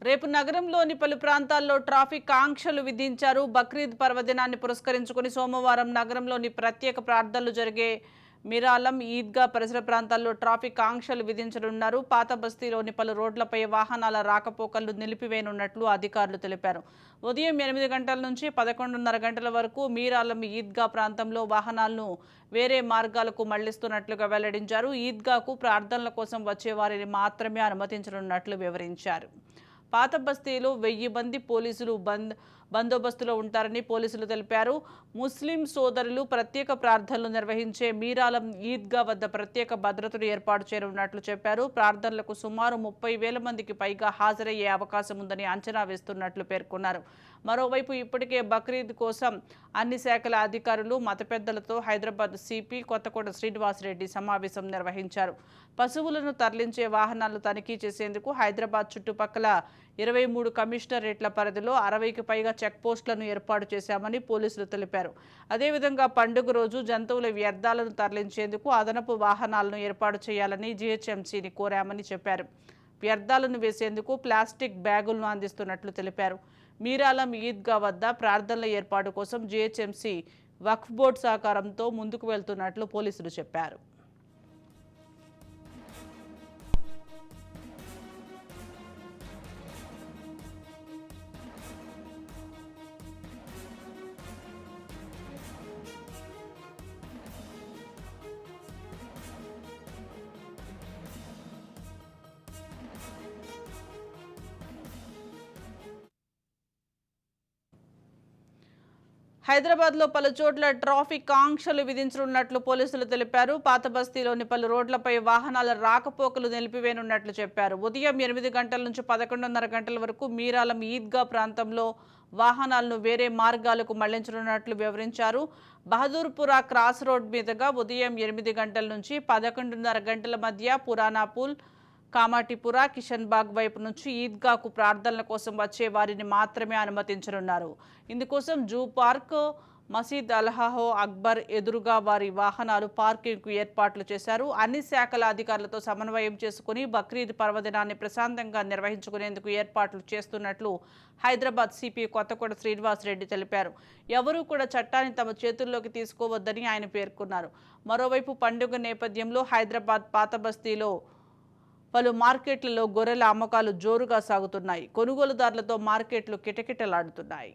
రేపు నగరంలోని పలు ప్రాంతాల్లో ట్రాఫిక్ ఆంక్షలు విధించారు. బక్రీద్ పర్వదినాన్ని పురస్కరించుకుని సోమవారం నగరంలోని ప్రత్యేక ప్రార్థనలు జరిగే మిరాలం, ఈద్గా పరిసర ప్రాంతాల్లో ట్రాఫిక్ ఆంక్షలు విధించనున్నారు. పాత బస్తీలోని పలు రోడ్లపై వాహనాల రాకపోకలు నిలిపివేయనున్నట్లు అధికారులు తెలిపారు. ఉదయం 8 గంటల నుంచి 11:30 గంటల వరకు మీరాలం ఈద్గా ప్రాంతంలో వాహనాలను వేరే మార్గాలకు మళ్లిస్తున్నట్లుగా వెల్లడించారు. ఈద్గాకు ప్రార్థనల కోసం వచ్చే వారిని మాత్రమే అనుమతించనున్నట్లు వివరించారు. పాత బస్తీలో 1000 మంది పోలీసులు బందోబస్తులో ఉంటారని పోలీసులు తెలిపారు. ముస్లిం సోదరులు ప్రత్యేక ప్రార్థనలు నిర్వహించే మీరాలం ఈద్గా వద్ద ప్రత్యేక భద్రతను ఏర్పాటు చేయనున్నట్లు చెప్పారు. ప్రార్థనలకు సుమారు 30,000 మందికి పైగా హాజరయ్యే అవకాశం ఉందని అంచనా వేస్తున్నట్లు పేర్కొన్నారు. మరోవైపు ఇప్పటికే బక్రీద్ కోసం అన్ని శాఖల అధికారులు, మత పెద్దలతో హైదరాబాద్ సిపి కొత్తకోట శ్రీనివాసరెడ్డి సమావేశం నిర్వహించారు. పశువులను తరలించే వాహనాలు తనిఖీ చేసేందుకు హైదరాబాద్ చుట్టుపక్కల 23 కమిషనరేట్ల పరిధిలో 60కి పైగా చెక్పోస్టులను ఏర్పాటు చేశామని పోలీసులు తెలిపారు. అదేవిధంగా పండుగ రోజు జంతువుల వ్యర్థాలను తరలించేందుకు అదనపు వాహనాలను ఏర్పాటు చేయాలని జీహెచ్ఎంసీని కోరామని చెప్పారు. వ్యర్థాలను వేసేందుకు ప్లాస్టిక్ బ్యాగులను అందిస్తున్నట్లు తెలిపారు. మీరాలం ఈద్గా వద్ద ప్రార్థనల ఏర్పాటు కోసం జీహెచ్ఎంసీ వక్ఫ్ బోర్డు సహకారంతో ముందుకు వెళ్తున్నట్లు పోలీసులు చెప్పారు. హైదరాబాద్లో పలు చోట్ల ట్రాఫిక్ ఆంక్షలు విధించనున్నట్లు పోలీసులు తెలిపారు. పాత బస్తీలోని పలు రోడ్లపై వాహనాల రాకపోకలు నిలిపివేయనున్నట్లు చెప్పారు. ఉదయం 8 గంటల నుంచి 11:30 గంటల వరకు మీరాలం ఈద్గా ప్రాంతంలో వాహనాలను వేరే మార్గాలకు మళ్లించనున్నట్లు వివరించారు. బహదూర్పురా క్రాస్ రోడ్ మీదుగా ఉదయం 8 గంటల నుంచి 11:30 గంటల మధ్య పురానాపూల్, కామాటిపుర, కిషన్ బాగ్ వైపు నుంచి ఈద్గాకు ప్రార్థనల కోసం వచ్చే వారిని మాత్రమే అనుమతించనున్నారు. ఇందుకోసం జూ పార్క్, మసీద్ అల్హాహో అక్బర్ ఎదురుగా వారి వాహనాలు పార్కింగ్కు ఏర్పాట్లు చేశారు. అన్ని శాఖల అధికారులతో సమన్వయం చేసుకుని బక్రీద్ పర్వదినాన్ని ప్రశాంతంగా నిర్వహించుకునేందుకు ఏర్పాట్లు చేస్తున్నట్లు హైదరాబాద్ సిపి కొత్తకోట శ్రీనివాసరెడ్డి తెలిపారు. ఎవరూ కూడా చట్టాన్ని తమ చేతుల్లోకి తీసుకోవద్దని ఆయన పేర్కొన్నారు. మరోవైపు పండుగ నేపథ్యంలో హైదరాబాద్ పాత బస్తీలో పలు మార్కెట్లలో గొర్రెల అమ్మకాలు జోరుగా సాగుతున్నాయి. కొనుగోలుదారులతో మార్కెట్లు కిటకిటలాడుతున్నాయి.